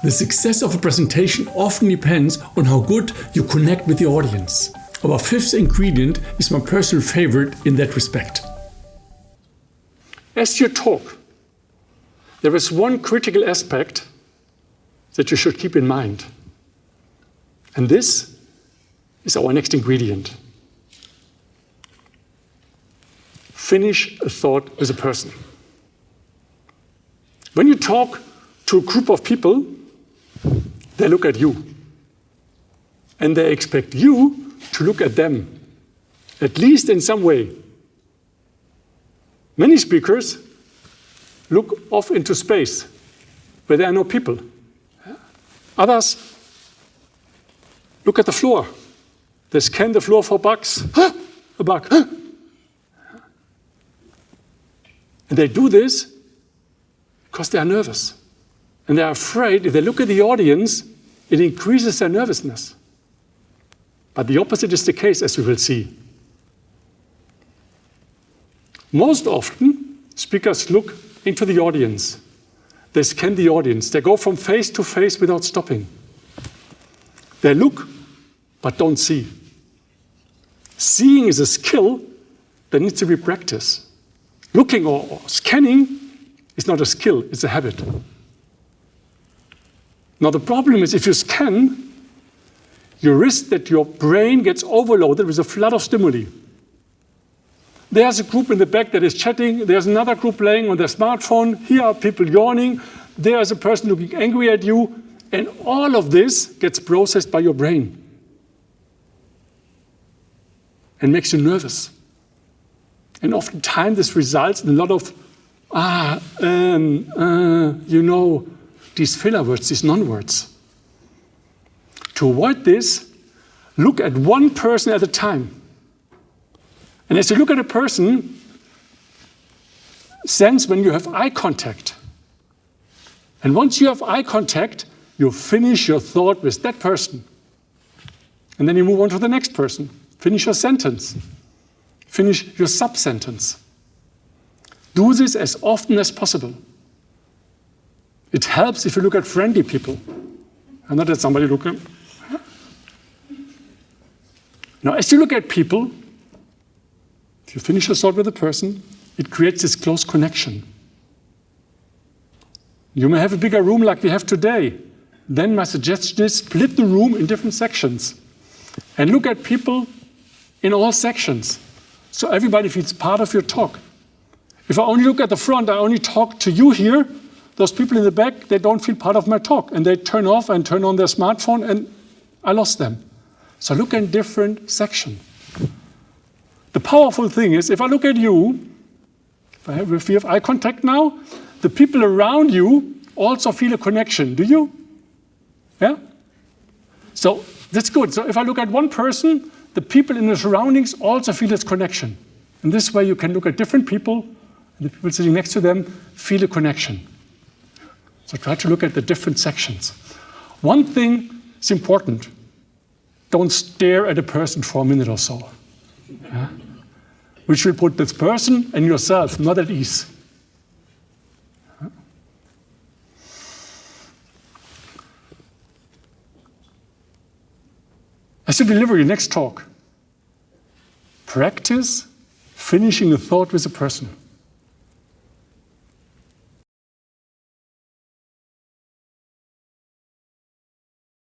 The success of a presentation often depends on how good you connect with the audience. Our fifth ingredient is my personal favorite in that respect. As you talk, there is one critical aspect that you should keep in mind. And this is our next ingredient. Finish a thought with a person. When you talk to a group of people, they look at you. And they expect you to look at them, at least in some way. Many speakers look off into space where there are no people. Others look at the floor. They scan the floor for bugs. A bug. And they do this because they are nervous. And they are afraid if they look at the audience, it increases their nervousness. But the opposite is the case, as we will see. Most often, speakers look into the audience. They scan the audience. They go from face to face without stopping. They look, but don't see. Seeing is a skill that needs to be practiced. Looking or scanning is not a skill, it's a habit. Now the problem is if you scan, you risk that your brain gets overloaded with a flood of stimuli. There's a group in the back that is chatting. There's another group laying on their smartphone. Here are people yawning. There's a person looking angry at you. And all of this gets processed by your brain and makes you nervous. And oftentimes this results in a lot of, these filler words, these non-words. To avoid this, look at one person at a time. And as you look at a person, sense when you have eye contact. And once you have eye contact, you finish your thought with that person. And then you move on to the next person. Finish your sentence. Finish your sub-sentence. Do this as often as possible. It helps if you look at friendly people. And not at somebody looking. Now, as you look at people, if you finish your thought with a person, it creates this close connection. You may have a bigger room like we have today. Then my suggestion is split the room in different sections and look at people in all sections. So everybody feels part of your talk. If I only look at the front, I only talk to you here. Those people in the back, they don't feel part of my talk. And they turn off and turn on their smartphone and I lost them. So look in different sections. The powerful thing is, if I look at you, if we have eye contact now, the people around you also feel a connection. Do you? Yeah? So that's good. So if I look at one person, the people in the surroundings also feel this connection. And this way you can look at different people, and the people sitting next to them feel a connection. So try to look at the different sections. One thing is important. Don't stare at a person for a minute or so. Yeah? Which will put this person and yourself not at ease. As you deliver your next talk, practice finishing a thought with a person.